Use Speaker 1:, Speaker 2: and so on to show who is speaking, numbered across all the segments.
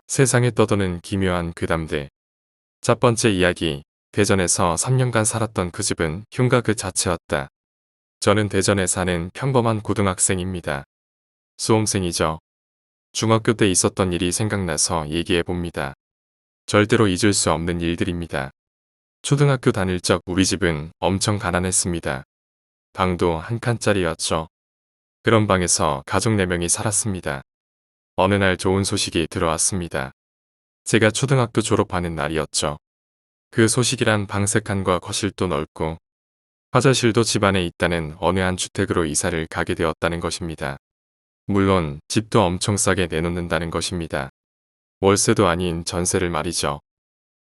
Speaker 1: 세상에 떠도는 기묘한 괴담들. 첫 번째 이야기. 대전에서 3년간 살았던 그 집은 흉가 그 자체였다. 저는 대전에 사는 평범한 고등학생입니다. 수험생이죠. 중학교 때 있었던 일이 생각나서 얘기해 봅니다. 절대로 잊을 수 없는 일들입니다. 초등학교 다닐 적 우리 집은 엄청 가난했습니다. 방도 한 칸짜리였죠. 그런 방에서 가족 4명이 살았습니다. 어느 날 좋은 소식이 들어왔습니다. 제가 초등학교 졸업하는 날이었죠. 그 소식이란 방 3칸과 거실도 넓고 화장실도 집안에 있다는 어느 한 주택으로 이사를 가게 되었다는 것입니다. 물론 집도 엄청 싸게 내놓는다는 것입니다. 월세도 아닌 전세를 말이죠.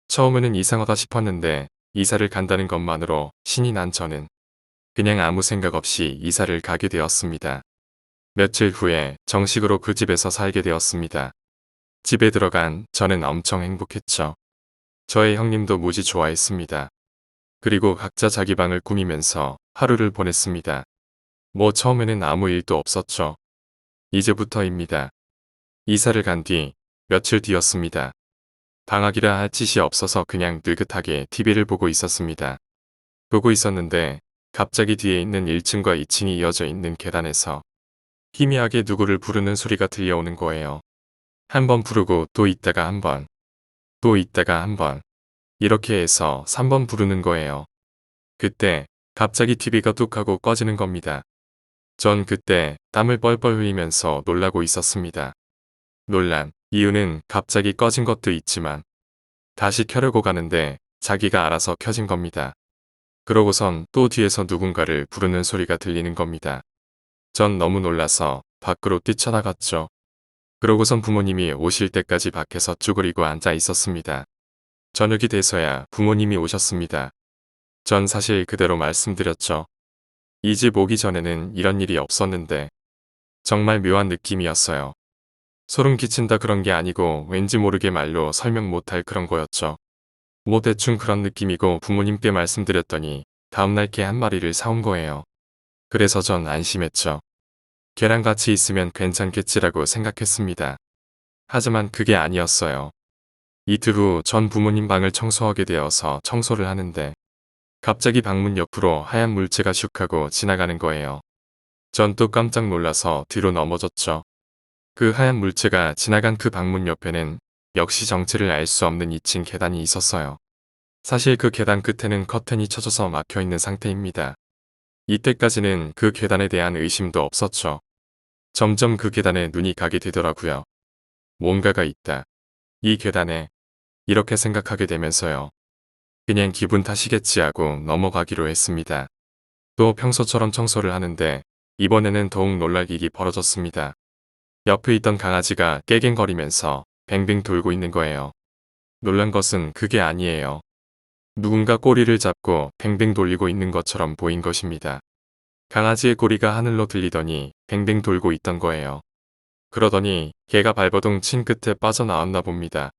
Speaker 1: 처음에는 이상하다 싶었는데 이사를 간다는 것만으로 신이 난 저는 그냥 아무 생각 없이 이사를 가게 되었습니다. 며칠 후에 정식으로 그 집에서 살게 되었습니다. 집에 들어간 저는 엄청 행복했죠. 저의 형님도 무지 좋아했습니다. 그리고 각자 자기 방을 꾸미면서 하루를 보냈습니다. 뭐 처음에는 아무 일도 없었죠. 이제부터입니다. 이사를 간 뒤 며칠 뒤였습니다. 방학이라 할 짓이 없어서 그냥 느긋하게 TV를 보고 있었습니다. 보고 있었는데 갑자기 뒤에 있는 1층과 2층이 이어져 있는 계단에서 희미하게 누구를 부르는 소리가 들려오는 거예요. 한 번 부르고 또 있다가 한 번, 또 있다가 한 번, 이렇게 해서 3번 부르는 거예요. 그때 갑자기 TV가 뚝 하고 꺼지는 겁니다. 전 그때 땀을 뻘뻘 흘리면서 놀라고 있었습니다. 놀란 이유는 갑자기 꺼진 것도 있지만 다시 켜려고 가는데 자기가 알아서 켜진 겁니다. 그러고선 또 뒤에서 누군가를 부르는 소리가 들리는 겁니다. 전 너무 놀라서 밖으로 뛰쳐나갔죠. 그러고선 부모님이 오실 때까지 밖에서 쭈그리고 앉아 있었습니다. 저녁이 돼서야 부모님이 오셨습니다. 전 사실 그대로 말씀드렸죠. 이 집 오기 전에는 이런 일이 없었는데 정말 묘한 느낌이었어요. 소름 끼친다 그런 게 아니고 왠지 모르게 말로 설명 못할 그런 거였죠. 뭐 대충 그런 느낌이고 부모님께 말씀드렸더니 다음날 개 한 마리를 사온 거예요. 그래서 전 안심했죠. 걔랑 같이 있으면 괜찮겠지라고 생각했습니다. 하지만 그게 아니었어요. 이틀 후 전 부모님 방을 청소하게 되어서 청소를 하는데 갑자기 방문 옆으로 하얀 물체가 슉 하고 지나가는 거예요. 전 또 깜짝 놀라서 뒤로 넘어졌죠. 그 하얀 물체가 지나간 그 방문 옆에는 역시 정체를 알 수 없는 2층 계단이 있었어요. 사실 그 계단 끝에는 커튼이 쳐져서 막혀있는 상태입니다. 이때까지는 그 계단에 대한 의심도 없었죠. 점점 그 계단에 눈이 가게 되더라고요. 뭔가가 있다. 이 계단에. 이렇게 생각하게 되면서요. 그냥 기분 탓이겠지 하고 넘어가기로 했습니다. 또 평소처럼 청소를 하는데 이번에는 더욱 놀랄 일이 벌어졌습니다. 옆에 있던 강아지가 깨갱거리면서 뱅뱅 돌고 있는 거예요. 놀란 것은 그게 아니에요. 누군가 꼬리를 잡고 뱅뱅 돌리고 있는 것처럼 보인 것입니다. 강아지의 꼬리가 하늘로 들리더니 뱅뱅 돌고 있던 거예요. 그러더니 개가 발버둥 친 끝에 빠져나왔나 봅니다.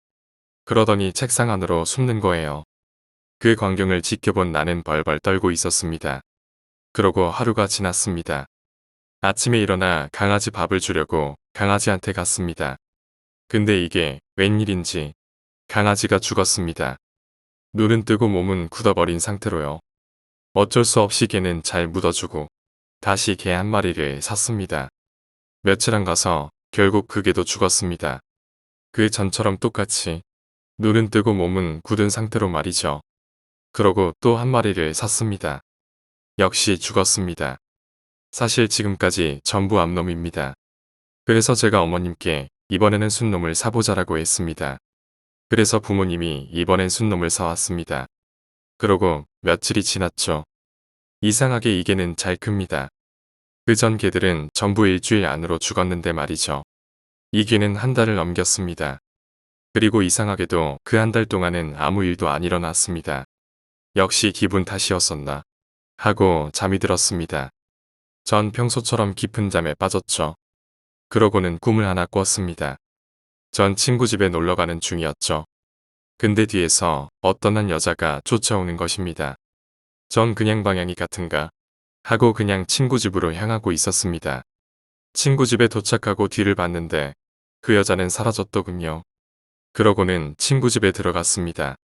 Speaker 1: 그러더니 책상 안으로 숨는 거예요. 그 광경을 지켜본 나는 벌벌 떨고 있었습니다. 그러고 하루가 지났습니다. 아침에 일어나 강아지 밥을 주려고 강아지한테 갔습니다. 근데 이게 웬일인지 강아지가 죽었습니다. 눈은 뜨고 몸은 굳어버린 상태로요. 어쩔 수 없이 개는 잘 묻어주고 다시 개 한 마리를 샀습니다. 며칠 안 가서 결국 그 개도 죽었습니다. 그 전처럼 똑같이 눈은 뜨고 몸은 굳은 상태로 말이죠. 그러고 또 한 마리를 샀습니다. 역시 죽었습니다. 사실 지금까지 전부 암놈입니다. 그래서 제가 어머님께 이번에는 순놈을 사보자라고 했습니다. 그래서 부모님이 이번엔 순놈을 사왔습니다. 그러고 며칠이 지났죠. 이상하게 이 개는 잘 큽니다. 그 전 개들은 전부 일주일 안으로 죽었는데 말이죠. 이 개는 한 달을 넘겼습니다. 그리고 이상하게도 그 한 달 동안은 아무 일도 안 일어났습니다. 역시 기분 탓이었었나 하고 잠이 들었습니다. 전 평소처럼 깊은 잠에 빠졌죠. 그러고는 꿈을 하나 꿨습니다. 전 친구 집에 놀러가는 중이었죠. 근데 뒤에서 어떤 한 여자가 쫓아오는 것입니다. 전 그냥 방향이 같은가 하고 그냥 친구 집으로 향하고 있었습니다. 친구 집에 도착하고 뒤를 봤는데 그 여자는 사라졌더군요. 그러고는 친구 집에 들어갔습니다.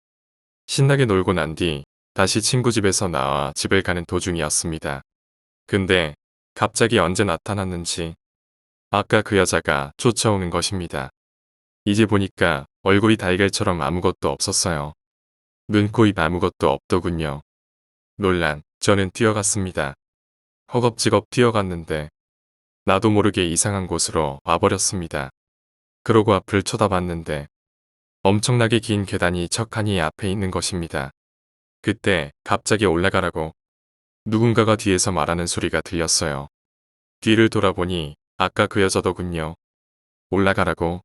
Speaker 1: 신나게 놀고 난 뒤 다시 친구 집에서 나와 집을 가는 도중이었습니다. 근데 갑자기 언제 나타났는지 아까 그 여자가 쫓아오는 것입니다. 이제 보니까 얼굴이 달걀처럼 아무것도 없었어요. 눈, 코, 입 아무것도 없더군요. 놀란 저는 뛰어갔습니다. 허겁지겁 뛰어갔는데 나도 모르게 이상한 곳으로 와버렸습니다. 그러고 앞을 쳐다봤는데 엄청나게 긴 계단이 척하니 앞에 있는 것입니다. 그때 갑자기 올라가라고 누군가가 뒤에서 말하는 소리가 들렸어요. 뒤를 돌아보니 아까 그 여자더군요. 올라가라고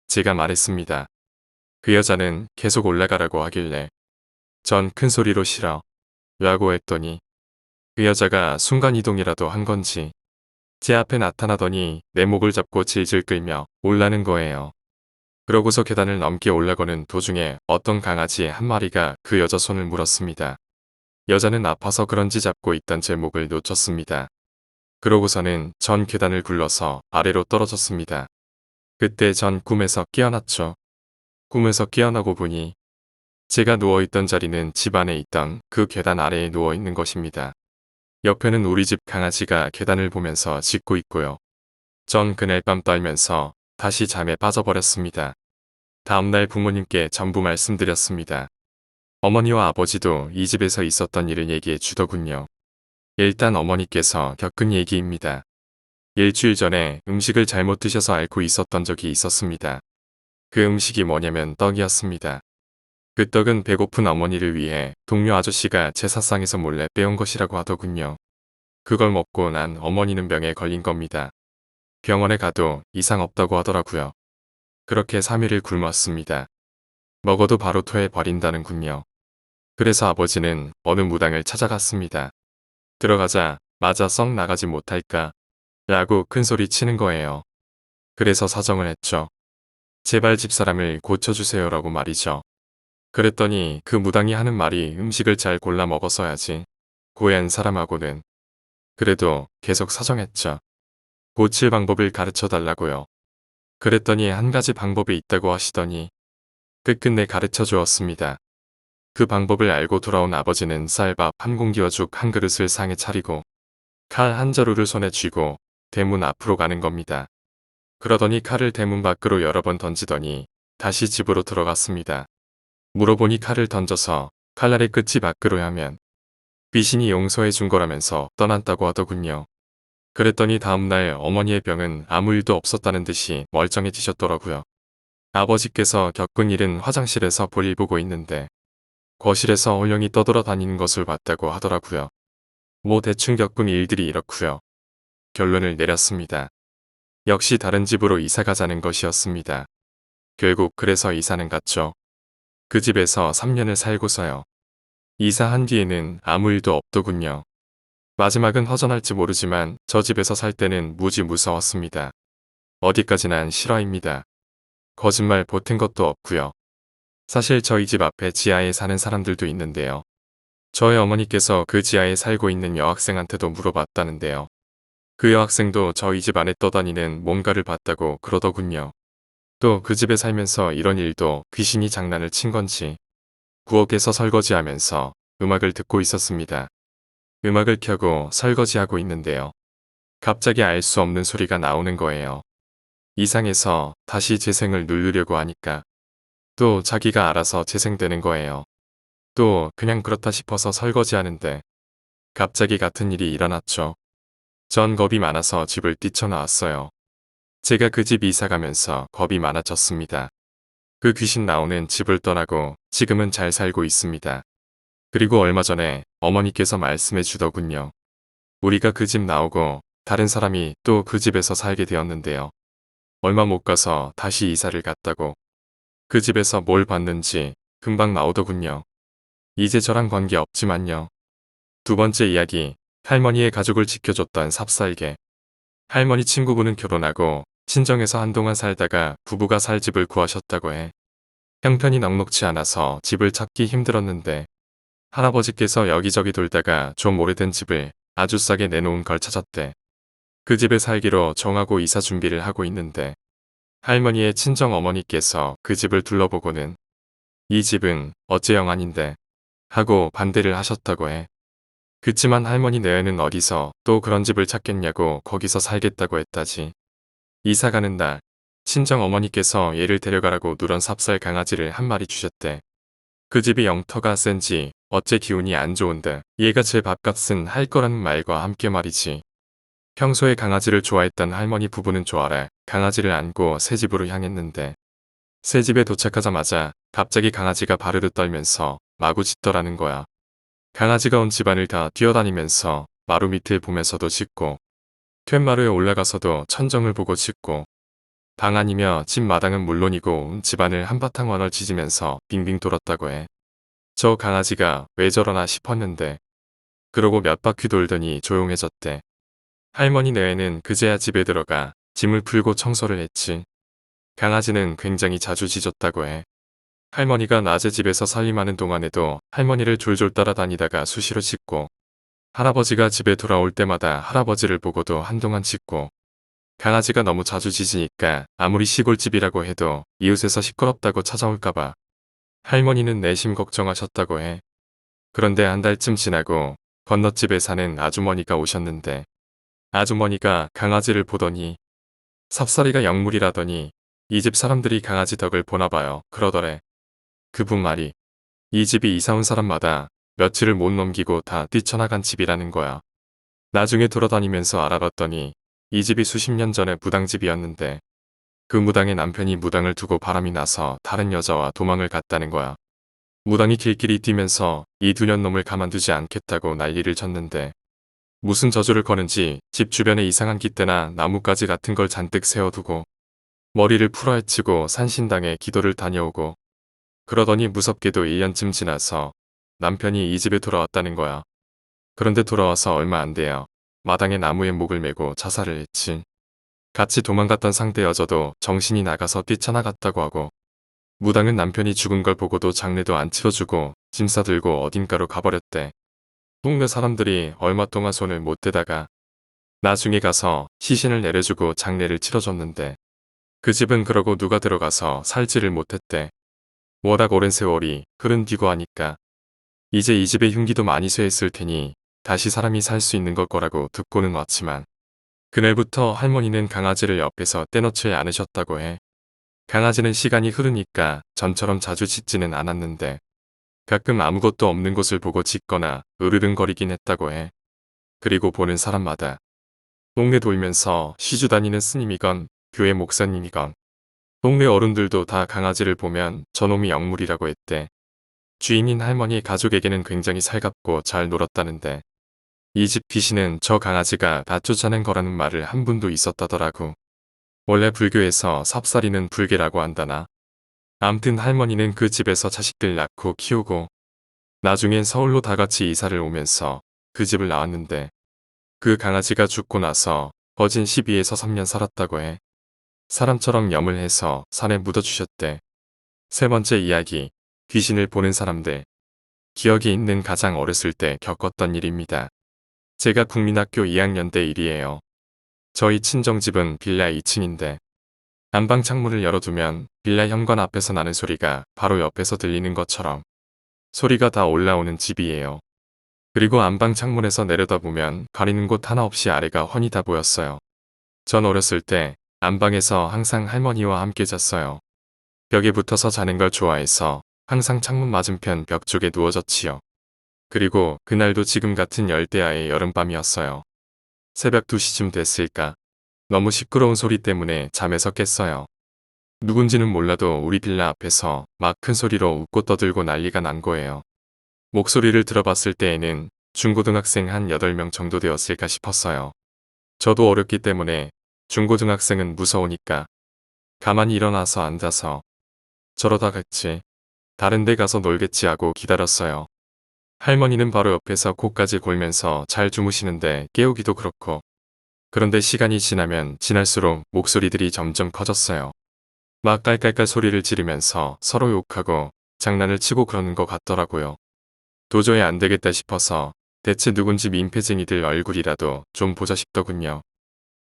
Speaker 1: 제가 말했습니다. 그 여자는 계속 올라가라고 하길래 전 큰 소리로 싫어 라고 했더니 그 여자가 순간이동이라도 한 건지 제 앞에 나타나더니 내 목을 잡고 질질 끌며 올라는 거예요. 그러고서 계단을 넘게 올라가는 도중에 어떤 강아지 한 마리가 그 여자 손을 물었습니다. 여자는 아파서 그런지 잡고 있던 제 목을 놓쳤습니다. 그러고서는 전 계단을 굴러서 아래로 떨어졌습니다. 그때 전 꿈에서 깨어났죠. 꿈에서 깨어나고 보니 제가 누워있던 자리는 집 안에 있던 그 계단 아래에 누워있는 것입니다. 옆에는 우리 집 강아지가 계단을 보면서 짖고 있고요. 전 그날 밤 떨면서 다시 잠에 빠져버렸습니다. 다음날 부모님께 전부 말씀드렸습니다. 어머니와 아버지도 이 집에서 있었던 일을 얘기해 주더군요. 일단 어머니께서 겪은 얘기입니다. 일주일 전에 음식을 잘못 드셔서 앓고 있었던 적이 있었습니다. 그 음식이 뭐냐면 떡이었습니다. 그 떡은 배고픈 어머니를 위해 동료 아저씨가 제사상에서 몰래 빼온 것이라고 하더군요. 그걸 먹고 난 어머니는 병에 걸린 겁니다. 병원에 가도 이상 없다고 하더라고요. 그렇게 3일을 굶었습니다. 먹어도 바로 토해버린다는군요. 그래서 아버지는 어느 무당을 찾아갔습니다. 들어가자 마자 썩 나가지 못할까 라고 큰소리 치는 거예요. 그래서 사정을 했죠. 제발 집사람을 고쳐주세요라고 말이죠. 그랬더니 그 무당이 하는 말이 음식을 잘 골라 먹었어야지. 고얀 사람하고는. 그래도 계속 사정했죠. 고칠 방법을 가르쳐 달라고요. 그랬더니 한 가지 방법이 있다고 하시더니 끝끝내 가르쳐 주었습니다. 그 방법을 알고 돌아온 아버지는 쌀밥 한 공기와 죽 한 그릇을 상에 차리고 칼 한 자루를 손에 쥐고 대문 앞으로 가는 겁니다. 그러더니 칼을 대문 밖으로 여러 번 던지더니 다시 집으로 들어갔습니다. 물어보니 칼을 던져서 칼날의 끝이 밖으로 하면 귀신이 용서해 준 거라면서 떠났다고 하더군요. 그랬더니 다음날 어머니의 병은 아무 일도 없었다는 듯이 멀쩡해지셨더라고요. 아버지께서 겪은 일은 화장실에서 볼일 보고 있는데 거실에서 홀령이 떠돌아다니는 것을 봤다고 하더라고요. 뭐 대충 겪은 일들이 이렇고요. 결론을 내렸습니다. 역시 다른 집으로 이사 가자는 것이었습니다. 결국 그래서 이사는 갔죠. 그 집에서 3년을 살고서요. 이사한 뒤에는 아무 일도 없더군요. 마지막은 허전할지 모르지만 저 집에서 살 때는 무지 무서웠습니다. 어디까지난 실화입니다. 거짓말 보탠 것도 없고요. 사실 저희 집 앞에 지하에 사는 사람들도 있는데요. 저희 어머니께서 그 지하에 살고 있는 여학생한테도 물어봤다는데요. 그 여학생도 저희 집 안에 떠다니는 뭔가를 봤다고 그러더군요. 또 그 집에 살면서 이런 일도 귀신이 장난을 친 건지 부엌에서 설거지하면서 음악을 듣고 있었습니다. 음악을 켜고 설거지하고 있는데요. 갑자기 알 수 없는 소리가 나오는 거예요. 이상해서 다시 재생을 누르려고 하니까 또 자기가 알아서 재생되는 거예요. 또 그냥 그렇다 싶어서 설거지하는데 갑자기 같은 일이 일어났죠. 전 겁이 많아서 집을 뛰쳐나왔어요. 제가 그 집 이사 가면서 겁이 많아졌습니다. 그 귀신 나오는 집을 떠나고 지금은 잘 살고 있습니다. 그리고 얼마 전에 어머니께서 말씀해 주더군요. 우리가 그 집 나오고 다른 사람이 또 그 집에서 살게 되었는데요. 얼마 못 가서 다시 이사를 갔다고. 그 집에서 뭘 봤는지 금방 나오더군요. 이제 저랑 관계 없지만요. 두 번째 이야기, 할머니의 가족을 지켜줬던 삽살개. 할머니 친구분은 결혼하고 친정에서 한동안 살다가 부부가 살 집을 구하셨다고 해. 형편이 넉넉지 않아서 집을 찾기 힘들었는데 할아버지께서 여기저기 돌다가 좀 오래된 집을 아주 싸게 내놓은 걸 찾았대. 그 집에 살기로 정하고 이사 준비를 하고 있는데 할머니의 친정 어머니께서 그 집을 둘러보고는 이 집은 어째 영안인데 하고 반대를 하셨다고 해. 그치만 할머니 내외는 어디서 또 그런 집을 찾겠냐고 거기서 살겠다고 했다지. 이사 가는 날 친정 어머니께서 얘를 데려가라고 누런 삽살 강아지를 한 마리 주셨대. 그 집이 영터가 센지 어째 기운이 안 좋은데 얘가 제 밥값은 할 거라는 말과 함께 말이지. 평소에 강아지를 좋아했던 할머니 부부는 좋아라 강아지를 안고 새 집으로 향했는데 새 집에 도착하자마자 갑자기 강아지가 바르르 떨면서 마구 짖더라는 거야. 강아지가 온 집안을 다 뛰어다니면서 마루 밑을 보면서도 짖고 툇마루에 올라가서도 천정을 보고 짖고 방 안이며 집 마당은 물론이고 집안을 한바탕 원을 짖으면서 빙빙 돌았다고 해. 저 강아지가 왜 저러나 싶었는데 그러고 몇 바퀴 돌더니 조용해졌대. 할머니 내외는 그제야 집에 들어가 짐을 풀고 청소를 했지. 강아지는 굉장히 자주 짖었다고 해. 할머니가 낮에 집에서 살림하는 동안에도 할머니를 졸졸 따라다니다가 수시로 짖고 할아버지가 집에 돌아올 때마다 할아버지를 보고도 한동안 짖고 강아지가 너무 자주 짖으니까 아무리 시골집이라고 해도 이웃에서 시끄럽다고 찾아올까봐 할머니는 내심 걱정하셨다고 해. 그런데 한 달쯤 지나고 건너집에 사는 아주머니가 오셨는데 아주머니가 강아지를 보더니 삽살이가 영물이라더니 이 집 사람들이 강아지 덕을 보나봐요 그러더래. 그분 말이 이 집이 이사 온 사람마다 며칠을 못 넘기고 다 뛰쳐나간 집이라는 거야. 나중에 돌아다니면서 알아봤더니 이 집이 수십 년 전에 무당집이었는데 그 무당의 남편이 무당을 두고 바람이 나서 다른 여자와 도망을 갔다는 거야. 무당이 길길이 뛰면서 이 두 년 놈을 가만두지 않겠다고 난리를 쳤는데 무슨 저주를 거는지 집 주변에 이상한 깃대나 나뭇가지 같은 걸 잔뜩 세워두고 머리를 풀어헤치고 산신당에 기도를 다녀오고 그러더니 무섭게도 1년쯤 지나서 남편이 이 집에 돌아왔다는 거야. 그런데 돌아와서 얼마 안 돼요. 마당에 나무에 목을 메고 자살을 했지. 같이 도망갔던 상대 여자도 정신이 나가서 뛰쳐나갔다고 하고 무당은 남편이 죽은 걸 보고도 장례도 안 치러주고 짐 싸들고 어딘가로 가버렸대. 동네 사람들이 얼마 동안 손을 못 대다가 나중에 가서 시신을 내려주고 장례를 치러줬는데 그 집은 그러고 누가 들어가서 살지를 못했대. 워낙 오랜 세월이 흐른 뒤고 하니까 이제 이 집의 흉기도 많이 쇠했을 테니 다시 사람이 살 수 있는 걸 거라고 듣고는 왔지만 그날부터 할머니는 강아지를 옆에서 떼놓지 않으셨다고 해. 강아지는 시간이 흐르니까 전처럼 자주 짖지는 않았는데 가끔 아무것도 없는 곳을 보고 짖거나 으르릉거리긴 했다고 해. 그리고 보는 사람마다 동네 돌면서 시주 다니는 스님이건 교회 목사님이건 동네 어른들도 다 강아지를 보면 저놈이 영물이라고 했대. 주인인 할머니 가족에게는 굉장히 살갑고 잘 놀았다는데 이 집 귀신은 저 강아지가 다 쫓아낸 거라는 말을 한 분도 있었다더라고. 원래 불교에서 삽살이는 불개라고 한다나. 암튼 할머니는 그 집에서 자식들 낳고 키우고 나중엔 서울로 다 같이 이사를 오면서 그 집을 나왔는데 그 강아지가 죽고 나서 거진 12에서 3년 살았다고 해. 사람처럼 염을 해서 산에 묻어주셨대. 세 번째 이야기, 귀신을 보는 사람들. 기억이 있는 가장 어렸을 때 겪었던 일입니다. 제가 국민학교 2학년 때 일이에요. 저희 친정집은 빌라 2층인데 안방 창문을 열어두면 빌라 현관 앞에서 나는 소리가 바로 옆에서 들리는 것처럼 소리가 다 올라오는 집이에요. 그리고 안방 창문에서 내려다보면 가리는 곳 하나 없이 아래가 훤히 다 보였어요. 전 어렸을 때 안방에서 항상 할머니와 함께 잤어요. 벽에 붙어서 자는 걸 좋아해서 항상 창문 맞은편 벽 쪽에 누워졌지요. 그리고 그날도 지금 같은 열대야의 여름밤이었어요. 새벽 2시쯤 됐을까. 너무 시끄러운 소리 때문에 잠에서 깼어요. 누군지는 몰라도 우리 빌라 앞에서 막 큰 소리로 웃고 떠들고 난리가 난 거예요. 목소리를 들어봤을 때에는 중고등학생 한 8명 정도 되었을까 싶었어요. 저도 어렸기 때문에 중고등학생은 무서우니까 가만히 일어나서 앉아서 저러다 갔지. 다른 데 가서 놀겠지 하고 기다렸어요. 할머니는 바로 옆에서 코까지 골면서 잘 주무시는데 깨우기도 그렇고. 그런데 시간이 지나면 지날수록 목소리들이 점점 커졌어요. 막 깔깔깔 소리를 지르면서 서로 욕하고 장난을 치고 그러는 것 같더라고요. 도저히 안 되겠다 싶어서 대체 누군지 민폐쟁이들 얼굴이라도 좀 보자 싶더군요.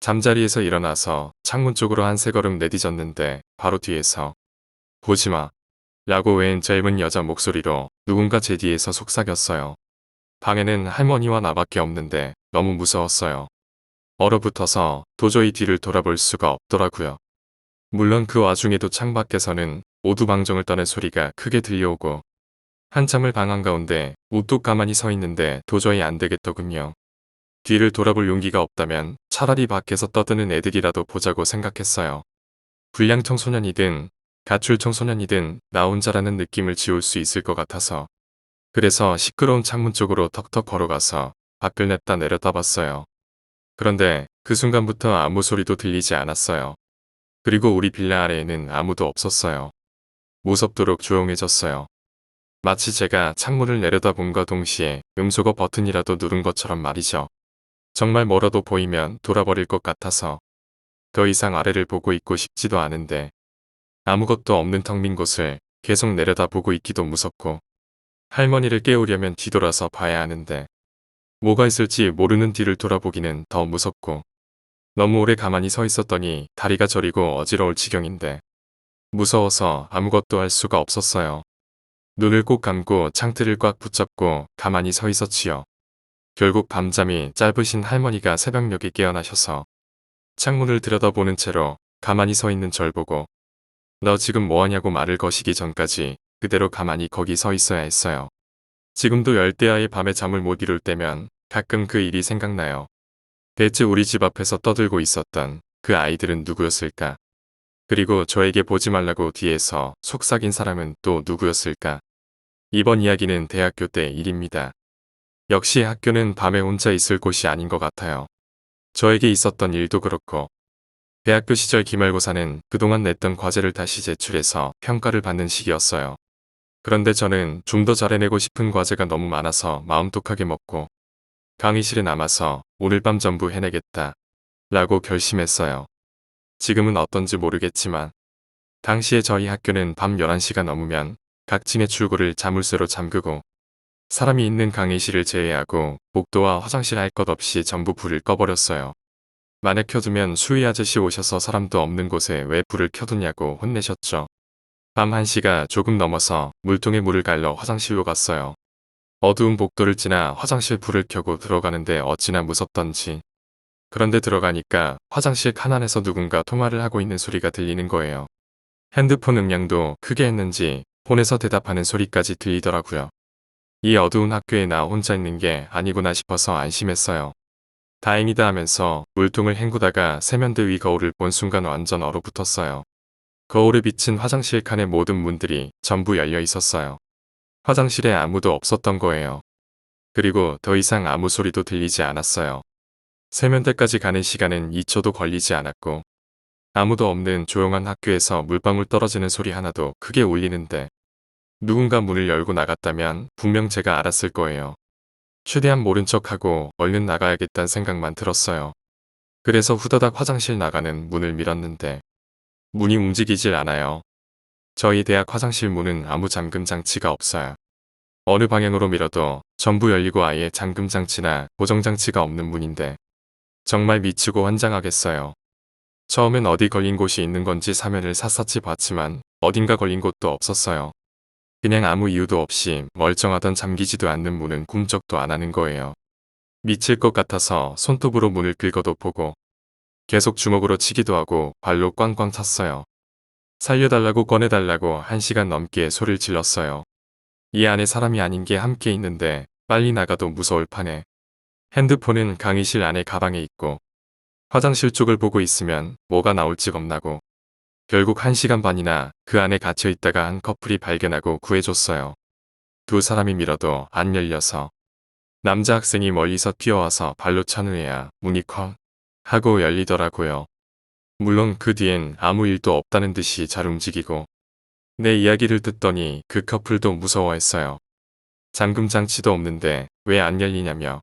Speaker 1: 잠자리에서 일어나서 창문 쪽으로 한 세 걸음 내디뎠는데 바로 뒤에서 보지마 라고 웬 젊은 여자 목소리로 누군가 제 뒤에서 속삭였어요. 방에는 할머니와 나밖에 없는데 너무 무서웠어요. 얼어붙어서 도저히 뒤를 돌아볼 수가 없더라고요. 물론 그 와중에도 창밖에서는 오두방정을 떠는 소리가 크게 들려오고 한참을 방 한가운데 우뚝 가만히 서 있는데 도저히 안 되겠더군요. 뒤를 돌아볼 용기가 없다면 차라리 밖에서 떠드는 애들이라도 보자고 생각했어요. 불량 청소년이든 가출 청소년이든 나 혼자라는 느낌을 지울 수 있을 것 같아서. 그래서 시끄러운 창문 쪽으로 턱턱 걸어가서 밖을 냈다 내려다봤어요. 그런데 그 순간부터 아무 소리도 들리지 않았어요. 그리고 우리 빌라 아래에는 아무도 없었어요. 무섭도록 조용해졌어요. 마치 제가 창문을 내려다본과 동시에 음소거 버튼이라도 누른 것처럼 말이죠. 정말 뭐라도 보이면 돌아버릴 것 같아서 더 이상 아래를 보고 있고 싶지도 않은데 아무것도 없는 텅 빈 곳을 계속 내려다보고 있기도 무섭고 할머니를 깨우려면 뒤돌아서 봐야 하는데 뭐가 있을지 모르는 뒤를 돌아보기는 더 무섭고 너무 오래 가만히 서 있었더니 다리가 저리고 어지러울 지경인데 무서워서 아무것도 할 수가 없었어요. 눈을 꼭 감고 창틀을 꽉 붙잡고 가만히 서 있었지요. 결국 밤잠이 짧으신 할머니가 새벽녘에 깨어나셔서 창문을 들여다보는 채로 가만히 서 있는 절 보고 너 지금 뭐하냐고 말을 거시기 전까지 그대로 가만히 거기 서 있어야 했어요. 지금도 열대야의 밤에 잠을 못 이룰 때면 가끔 그 일이 생각나요. 대체 우리 집 앞에서 떠들고 있었던 그 아이들은 누구였을까? 그리고 저에게 보지 말라고 뒤에서 속삭인 사람은 또 누구였을까? 이번 이야기는 대학교 때 일입니다. 역시 학교는 밤에 혼자 있을 곳이 아닌 것 같아요. 저에게 있었던 일도 그렇고 대학교 시절 기말고사는 그동안 냈던 과제를 다시 제출해서 평가를 받는 시기였어요. 그런데 저는 좀 더 잘해내고 싶은 과제가 너무 많아서 마음 독하게 먹고 강의실에 남아서 오늘 밤 전부 해내겠다 라고 결심했어요. 지금은 어떤지 모르겠지만 당시에 저희 학교는 밤 11시가 넘으면 각 층의 출구를 자물쇠로 잠그고 사람이 있는 강의실을 제외하고 복도와 화장실 할 것 없이 전부 불을 꺼버렸어요. 만약 켜두면 수위 아저씨 오셔서 사람도 없는 곳에 왜 불을 켜두냐고 혼내셨죠. 밤 1시가 조금 넘어서 물통에 물을 갈러 화장실로 갔어요. 어두운 복도를 지나 화장실 불을 켜고 들어가는데 어찌나 무섭던지. 그런데 들어가니까 화장실 칸 안에서 누군가 통화를 하고 있는 소리가 들리는 거예요. 핸드폰 음량도 크게 했는지 폰에서 대답하는 소리까지 들리더라고요. 이 어두운 학교에 나 혼자 있는 게 아니구나 싶어서 안심했어요. 다행이다 하면서 물통을 헹구다가 세면대 위 거울을 본 순간 완전 얼어붙었어요. 거울에 비친 화장실 칸의 모든 문들이 전부 열려 있었어요. 화장실에 아무도 없었던 거예요. 그리고 더 이상 아무 소리도 들리지 않았어요. 세면대까지 가는 시간은 2초도 걸리지 않았고 아무도 없는 조용한 학교에서 물방울 떨어지는 소리 하나도 크게 울리는데 누군가 문을 열고 나갔다면 분명 제가 알았을 거예요. 최대한 모른 척하고 얼른 나가야겠다는 생각만 들었어요. 그래서 후다닥 화장실 나가는 문을 밀었는데 문이 움직이질 않아요. 저희 대학 화장실 문은 아무 잠금 장치가 없어요. 어느 방향으로 밀어도 전부 열리고 아예 잠금 장치나 고정 장치가 없는 문인데 정말 미치고 환장하겠어요. 처음엔 어디 걸린 곳이 있는 건지 사면을 샅샅이 봤지만 어딘가 걸린 곳도 없었어요. 그냥 아무 이유도 없이 멀쩡하던 잠기지도 않는 문은 꿈쩍도 안 하는 거예요. 미칠 것 같아서 손톱으로 문을 긁어도 보고 계속 주먹으로 치기도 하고 발로 꽝꽝 찼어요. 살려달라고 꺼내달라고 1시간 넘게 소리를 질렀어요. 이 안에 사람이 아닌 게 함께 있는데 빨리 나가도 무서울 판에 핸드폰은 강의실 안에 가방에 있고 화장실 쪽을 보고 있으면 뭐가 나올지 겁나고 결국 1시간 반이나 그 안에 갇혀 있다가 한 커플이 발견하고 구해줬어요. 두 사람이 밀어도 안 열려서 남자 학생이 멀리서 뛰어와서 발로 찬 후에야 문이 쾅 하고 열리더라고요. 물론 그 뒤엔 아무 일도 없다는 듯이 잘 움직이고 내 이야기를 듣더니 그 커플도 무서워했어요. 잠금 장치도 없는데 왜 안 열리냐며.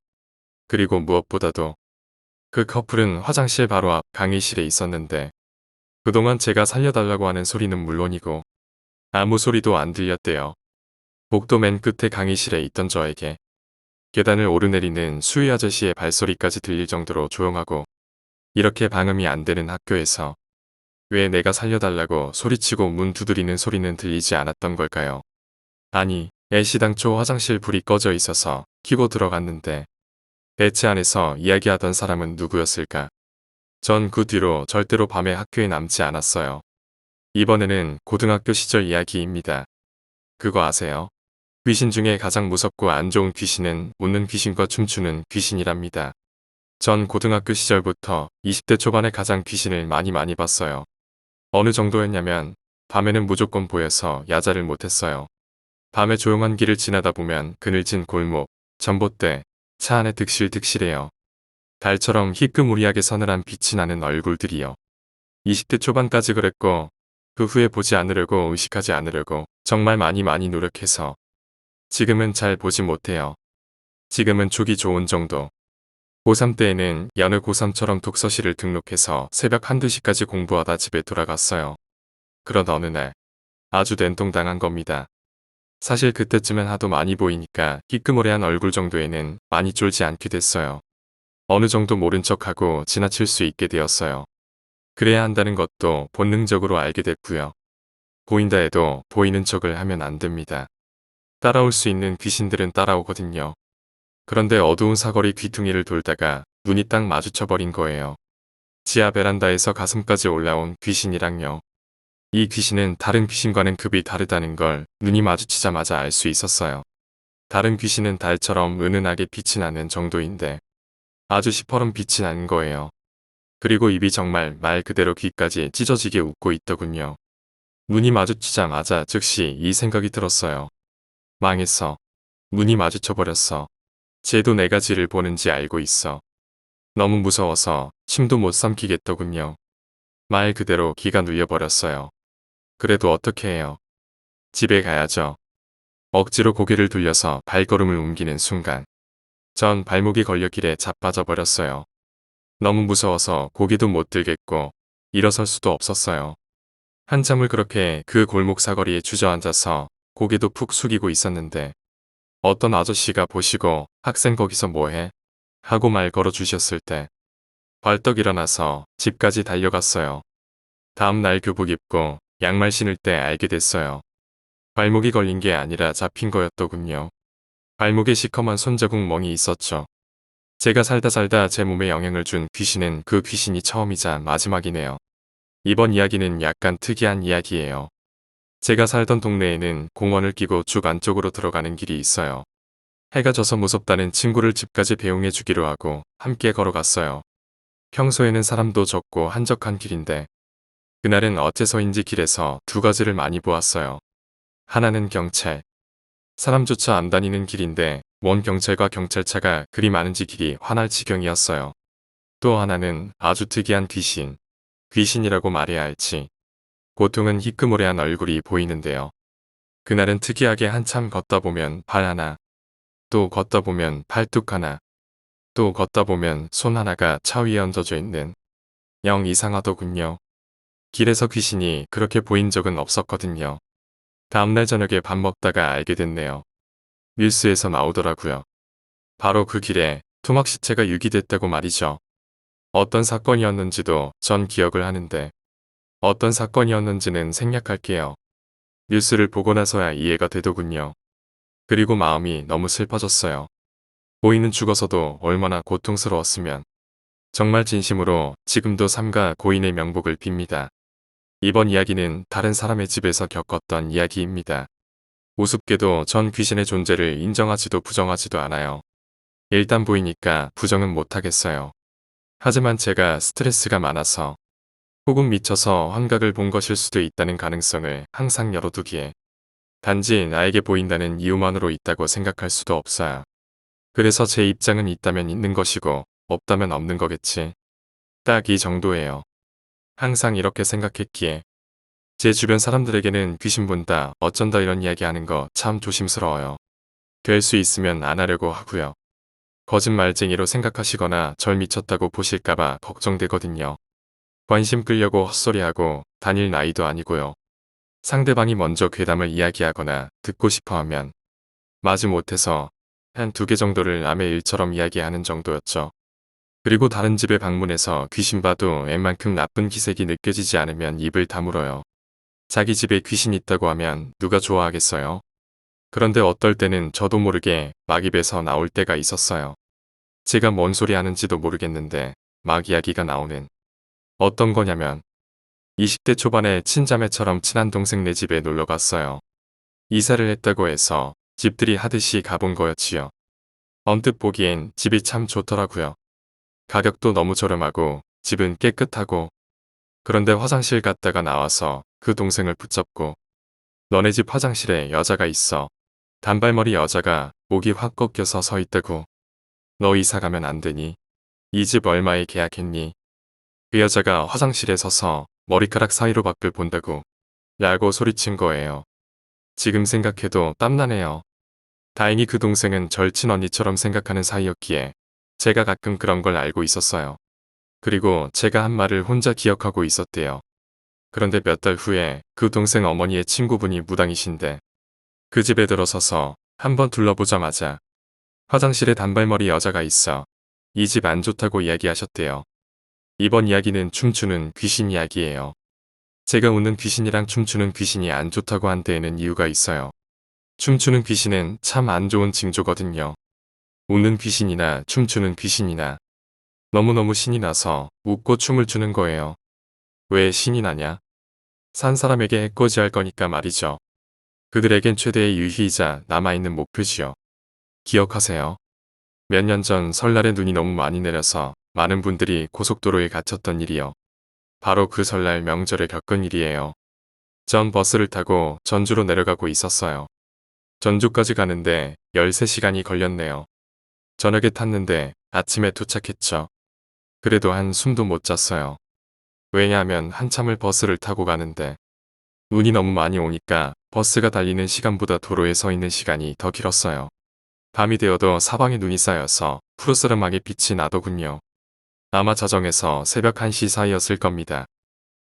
Speaker 1: 그리고 무엇보다도 그 커플은 화장실 바로 앞 강의실에 있었는데 그동안 제가 살려달라고 하는 소리는 물론이고 아무 소리도 안 들렸대요. 복도 맨 끝에 강의실에 있던 저에게 계단을 오르내리는 수위 아저씨의 발소리까지 들릴 정도로 조용하고 이렇게 방음이 안 되는 학교에서 왜 내가 살려달라고 소리치고 문 두드리는 소리는 들리지 않았던 걸까요? 아니, 애시당초 화장실 불이 꺼져 있어서 켜고 들어갔는데 대체 안에서 이야기하던 사람은 누구였을까? 전 그 뒤로 절대로 밤에 학교에 남지 않았어요. 이번에는 고등학교 시절 이야기입니다. 그거 아세요? 귀신 중에 가장 무섭고 안 좋은 귀신은 웃는 귀신과 춤추는 귀신이랍니다. 전 고등학교 시절부터 20대 초반에 가장 귀신을 많이 봤어요. 어느 정도였냐면 밤에는 무조건 보여서 야자를 못했어요. 밤에 조용한 길을 지나다 보면 그늘진 골목, 전봇대, 차 안에 득실득실해요. 달처럼 희끄무리하게 서늘한 빛이 나는 얼굴들이요. 20대 초반까지 그랬고 그 후에 보지 않으려고 의식하지 않으려고 정말 많이 노력해서 지금은 잘 보지 못해요. 지금은 족이 좋은 정도. 고3 때에는 여느 고3처럼 독서실을 등록해서 새벽 1~2시까지 공부하다 집에 돌아갔어요. 그런 어느 날 아주 된통당한 겁니다. 사실 그때쯤엔 하도 많이 보이니까 희끄무레한 얼굴 정도에는 많이 쫄지 않게 됐어요. 어느 정도 모른 척하고 지나칠 수 있게 되었어요. 그래야 한다는 것도 본능적으로 알게 됐고요. 보인다 해도 보이는 척을 하면 안 됩니다. 따라올 수 있는 귀신들은 따라오거든요. 그런데 어두운 사거리 귀퉁이를 돌다가 눈이 딱 마주쳐버린 거예요. 지하 베란다에서 가슴까지 올라온 귀신이랑요. 이 귀신은 다른 귀신과는 급이 다르다는 걸 눈이 마주치자마자 알 수 있었어요. 다른 귀신은 달처럼 은은하게 빛이 나는 정도인데 아주 시퍼런 빛이 나는 거예요. 그리고 입이 정말 말 그대로 귀까지 찢어지게 웃고 있더군요. 눈이 마주치자마자 즉시 이 생각이 들었어요. 망했어. 눈이 마주쳐버렸어. 쟤도 내가 지를 보는지 알고 있어. 너무 무서워서 침도 못 삼키겠더군요. 말 그대로 기가 눌려버렸어요. 그래도 어떻게 해요? 집에 가야죠. 억지로 고개를 돌려서 발걸음을 옮기는 순간 전 발목이 걸려 길에 자빠져 버렸어요. 너무 무서워서 고개도 못 들겠고 일어설 수도 없었어요. 한참을 그렇게 그 골목 사거리에 주저앉아서 고개도 푹 숙이고 있었는데 어떤 아저씨가 보시고 학생 거기서 뭐해? 하고 말 걸어주셨을 때 벌떡 일어나서 집까지 달려갔어요. 다음 날 교복 입고 양말 신을 때 알게 됐어요. 발목이 걸린 게 아니라 잡힌 거였더군요. 발목에 시커먼 손자국 멍이 있었죠. 제가 살다 제 몸에 영향을 준 귀신은 그 귀신이 처음이자 마지막이네요. 이번 이야기는 약간 특이한 이야기예요. 제가 살던 동네에는 공원을 끼고 쭉 안쪽으로 들어가는 길이 있어요. 해가 져서 무섭다는 친구를 집까지 배웅해 주기로 하고 함께 걸어갔어요. 평소에는 사람도 적고 한적한 길인데 그날은 어째서인지 길에서 두 가지를 많이 보았어요. 하나는 경찰. 사람조차 안 다니는 길인데 원 경찰과 경찰차가 그리 많은지 길이 화날 지경이었어요. 또 하나는 아주 특이한 귀신. 귀신이라고 말해야 할지. 보통은 희끄무레한 얼굴이 보이는데요. 그날은 특이하게 한참 걷다 보면 발 하나, 또 걷다 보면 팔뚝 하나, 또 걷다 보면 손 하나가 차 위에 얹어져 있는 영 이상하더군요. 길에서 귀신이 그렇게 보인 적은 없었거든요. 다음날 저녁에 밥 먹다가 알게 됐네요. 뉴스에서 나오더라고요. 바로 그 길에 토막 시체가 유기됐다고 말이죠. 어떤 사건이었는지도 전 기억을 하는데 어떤 사건이었는지는 생략할게요. 뉴스를 보고 나서야 이해가 되더군요. 그리고 마음이 너무 슬퍼졌어요. 고인은 죽어서도 얼마나 고통스러웠으면. 정말 진심으로 지금도 삼가 고인의 명복을 빕니다. 이번 이야기는 다른 사람의 집에서 겪었던 이야기입니다. 우습게도 전 귀신의 존재를 인정하지도 부정하지도 않아요. 일단 보이니까 부정은 못하겠어요. 하지만 제가 스트레스가 많아서 혹은 미쳐서 환각을 본 것일 수도 있다는 가능성을 항상 열어두기에 단지 나에게 보인다는 이유만으로 있다고 생각할 수도 없어요. 그래서 제 입장은 있다면 있는 것이고 없다면 없는 거겠지. 딱 이 정도예요. 항상 이렇게 생각했기에 제 주변 사람들에게는 귀신 본다 어쩐다 이런 이야기 하는 거 참 조심스러워요. 될 수 있으면 안 하려고 하고요. 거짓말쟁이로 생각하시거나 절 미쳤다고 보실까봐 걱정되거든요. 관심 끌려고 헛소리하고 다닐 나이도 아니고요. 상대방이 먼저 괴담을 이야기하거나 듣고 싶어하면 마지못해서 한 2개 정도를 남의 일처럼 이야기하는 정도였죠. 그리고 다른 집에 방문해서 귀신 봐도 웬만큼 나쁜 기색이 느껴지지 않으면 입을 다물어요. 자기 집에 귀신 있다고 하면 누가 좋아하겠어요? 그런데 어떨 때는 저도 모르게 막 입에서 나올 때가 있었어요. 제가 뭔 소리 하는지도 모르겠는데 막 이야기가 나오는. 어떤 거냐면 20대 초반에 친자매처럼 친한 동생네 집에 놀러 갔어요. 이사를 했다고 해서 집들이 하듯이 가본 거였지요. 언뜻 보기엔 집이 참 좋더라고요. 가격도 너무 저렴하고 집은 깨끗하고. 그런데 화장실 갔다가 나와서 그 동생을 붙잡고 너네 집 화장실에 여자가 있어. 단발머리 여자가 목이 확 꺾여서 서 있다고. 너 이사 가면 안 되니? 이 집 얼마에 계약했니? 그 여자가 화장실에 서서 머리카락 사이로 밖을 본다고. 라고 소리친 거예요. 지금 생각해도 땀나네요. 다행히 그 동생은 절친 언니처럼 생각하는 사이였기에 제가 가끔 그런 걸 알고 있었어요. 그리고 제가 한 말을 혼자 기억하고 있었대요. 그런데 몇 달 후에 그 동생 어머니의 친구분이 무당이신데 그 집에 들어서서 한번 둘러보자마자 화장실에 단발머리 여자가 있어. 이 집 안 좋다고 이야기하셨대요. 이번 이야기는 춤추는 귀신 이야기예요. 제가 웃는 귀신이랑 춤추는 귀신이 안 좋다고 한 데에는 이유가 있어요. 춤추는 귀신은 참 안 좋은 징조거든요. 웃는 귀신이나 춤추는 귀신이나 너무너무 신이 나서 웃고 춤을 추는 거예요. 왜 신이 나냐? 산 사람에게 해코지할 거니까 말이죠. 그들에겐 최대의 유희이자 남아있는 목표지요. 기억하세요. 몇 년 전 설날에 눈이 너무 많이 내려서 많은 분들이 고속도로에 갇혔던 일이요. 바로 그 설날 명절에 겪은 일이에요. 전 버스를 타고 전주로 내려가고 있었어요. 전주까지 가는데 13시간이 걸렸네요. 저녁에 탔는데 아침에 도착했죠. 그래도 한숨도 못 잤어요. 왜냐하면 한참을 버스를 타고 가는데 눈이 너무 많이 오니까 버스가 달리는 시간보다 도로에 서 있는 시간이 더 길었어요. 밤이 되어도 사방에 눈이 쌓여서 푸르스름하게 빛이 나더군요. 아마 자정에서 새벽 1시 사이였을 겁니다.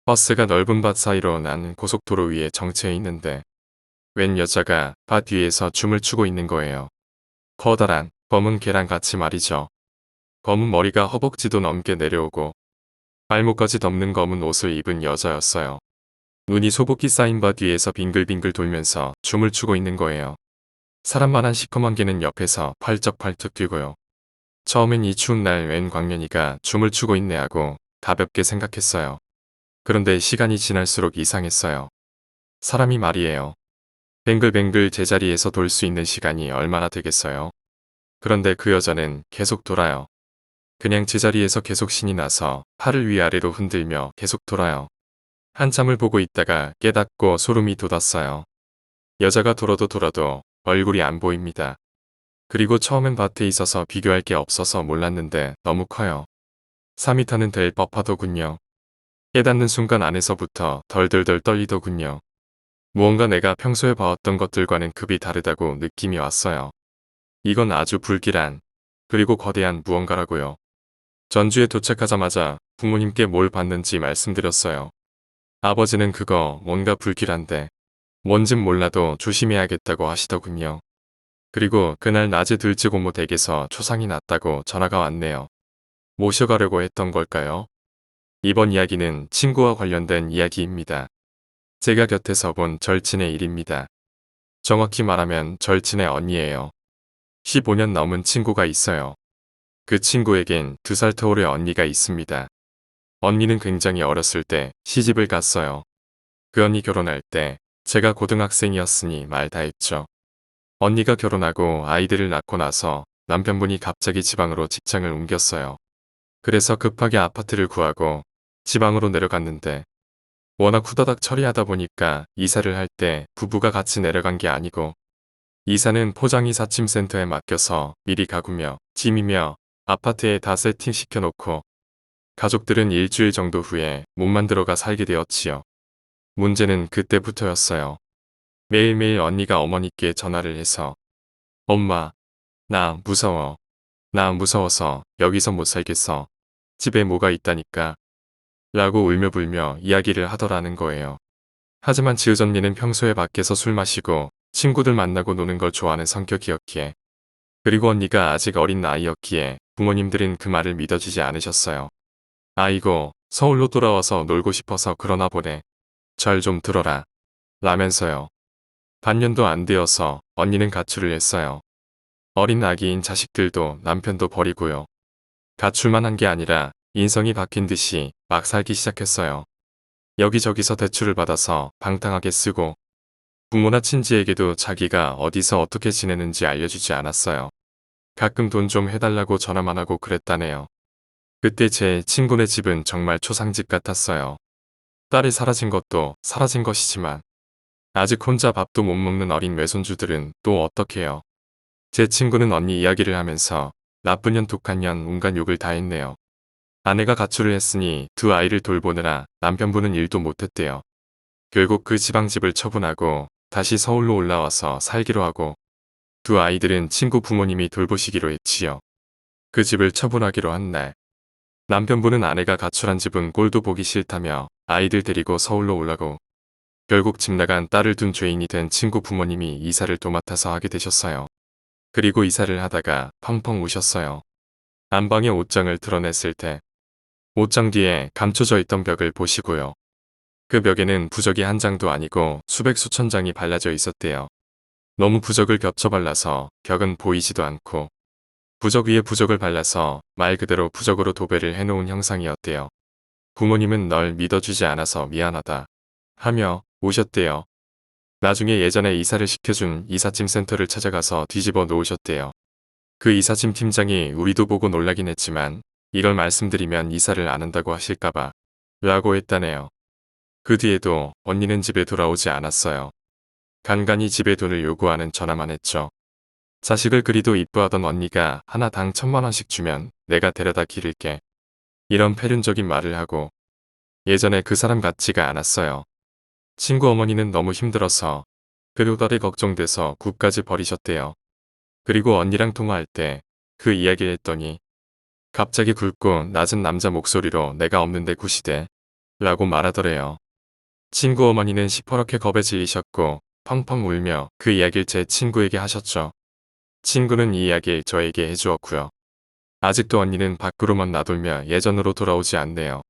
Speaker 1: 버스가 넓은 밭 사이로 난 고속도로 위에 정체해 있는데 웬 여자가 밭 위에서 춤을 추고 있는 거예요. 커다란 검은 개랑같이 말이죠. 검은 머리가 허벅지도 넘게 내려오고 발목까지 덮는 검은 옷을 입은 여자였어요. 눈이 소복히 쌓인 밭 위에서 빙글빙글 돌면서 춤을 추고 있는 거예요. 사람만한 시커먼 개는 옆에서 팔쩍팔쩍 뛰고요. 처음엔 이 추운 날 웬 광년이가 춤을 추고 있네 하고 가볍게 생각했어요. 그런데 시간이 지날수록 이상했어요. 사람이 말이에요. 뱅글뱅글 제자리에서 돌 수 있는 시간이 얼마나 되겠어요? 그런데 그 여자는 계속 돌아요. 그냥 제자리에서 계속 신이 나서 팔을 위아래로 흔들며 계속 돌아요. 한참을 보고 있다가 깨닫고 소름이 돋았어요. 여자가 돌아도 얼굴이 안 보입니다. 그리고 처음엔 밭에 있어서 비교할 게 없어서 몰랐는데 너무 커요. 4m는 될 법하더군요. 깨닫는 순간 안에서부터 덜덜덜 떨리더군요. 무언가 내가 평소에 봐왔던 것들과는 급이 다르다고 느낌이 왔어요. 이건 아주 불길한 그리고 거대한 무언가라고요. 전주에 도착하자마자 부모님께 뭘 봤는지 말씀드렸어요. 아버지는 그거 뭔가 불길한데 뭔진 몰라도 조심해야겠다고 하시더군요. 그리고 그날 낮에 둘째 고모 댁에서 초상이 났다고 전화가 왔네요. 모셔가려고 했던 걸까요? 이번 이야기는 친구와 관련된 이야기입니다. 제가 곁에서 본 절친의 일입니다. 정확히 말하면 절친의 언니예요. 15년 넘은 친구가 있어요. 그 친구에겐 2살 터울의 언니가 있습니다. 언니는 굉장히 어렸을 때 시집을 갔어요. 그 언니 결혼할 때 제가 고등학생이었으니 말 다 했죠. 언니가 결혼하고 아이들을 낳고 나서 남편분이 갑자기 지방으로 직장을 옮겼어요. 그래서 급하게 아파트를 구하고 지방으로 내려갔는데 워낙 후다닥 처리하다 보니까 이사를 할 때 부부가 같이 내려간 게 아니고 이사는 포장이사 침센터에 맡겨서 미리 가구며 짐이며 아파트에 다 세팅시켜 놓고 가족들은 일주일 정도 후에 몸만 들어가 살게 되었지요. 문제는 그때부터였어요. 매일매일 언니가 어머니께 전화를 해서 엄마, 나 무서워. 나 무서워서 여기서 못 살겠어. 집에 뭐가 있다니까. 라고 울며불며 이야기를 하더라는 거예요. 하지만 지읒 언니는 평소에 밖에서 술 마시고 친구들 만나고 노는 걸 좋아하는 성격이었기에 그리고 언니가 아직 어린 나이였기에 부모님들은 그 말을 믿어주지 않으셨어요. 아이고, 서울로 돌아와서 놀고 싶어서 그러나 보네. 절 좀 들어라. 라면서요. 반년도 안 되어서 언니는 가출을 했어요. 어린 아기인 자식들도 남편도 버리고요. 가출만 한 게 아니라 인성이 바뀐 듯이 막 살기 시작했어요. 여기저기서 대출을 받아서 방탕하게 쓰고 부모나 친지에게도 자기가 어디서 어떻게 지내는지 알려주지 않았어요. 가끔 돈 좀 해달라고 전화만 하고 그랬다네요. 그때 제 친구네 집은 정말 초상집 같았어요. 딸이 사라진 것도 사라진 것이지만 아직 혼자 밥도 못 먹는 어린 외손주들은 또 어떡해요. 제 친구는 언니 이야기를 하면서 나쁜 년 독한 년 온갖 욕을 다 했네요. 아내가 가출을 했으니 두 아이를 돌보느라 남편분은 일도 못했대요. 결국 그 지방집을 처분하고 다시 서울로 올라와서 살기로 하고 두 아이들은 친구 부모님이 돌보시기로 했지요. 그 집을 처분하기로 한 날 남편분은 아내가 가출한 집은 꼴도 보기 싫다며 아이들 데리고 서울로 올라고 결국 집 나간 딸을 둔 죄인이 된 친구 부모님이 이사를 도맡아서 하게 되셨어요. 그리고 이사를 하다가 펑펑 우셨어요. 안방에 옷장을 드러냈을 때 옷장 뒤에 감춰져 있던 벽을 보시고요. 그 벽에는 부적이 한 장도 아니고 수백 수천 장이 발라져 있었대요. 너무 부적을 겹쳐 발라서 벽은 보이지도 않고 부적 위에 부적을 발라서 말 그대로 부적으로 도배를 해놓은 형상이었대요. 부모님은 널 믿어주지 않아서 미안하다 하며 우셨대요. 나중에 예전에 이사를 시켜준 이삿짐 센터를 찾아가서 뒤집어 놓으셨대요. 그 이삿짐 팀장이 우리도 보고 놀라긴 했지만 이걸 말씀드리면 이사를 안 한다고 하실까봐 라고 했다네요. 그 뒤에도 언니는 집에 돌아오지 않았어요. 간간히 집에 돈을 요구하는 전화만 했죠. 자식을 그리도 이뻐하던 언니가 하나당 1,000만 원씩 주면 내가 데려다 기를게. 이런 패륜적인 말을 하고 예전에 그 사람 같지가 않았어요. 친구 어머니는 너무 힘들어서 그리고 딸이 걱정돼서 굿까지 버리셨대요. 그리고 언니랑 통화할 때 그 이야기를 했더니 갑자기 굵고 낮은 남자 목소리로 내가 없는데 굿이대 라고 말하더래요. 친구 어머니는 시퍼렇게 겁에 질리셨고 펑펑 울며 그 이야기를 제 친구에게 하셨죠. 친구는 이 이야기를 저에게 해주었고요. 아직도 언니는 밖으로만 나돌며 예전으로 돌아오지 않네요.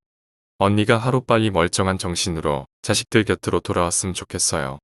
Speaker 1: 언니가 하루빨리 멀쩡한 정신으로 자식들 곁으로 돌아왔으면 좋겠어요.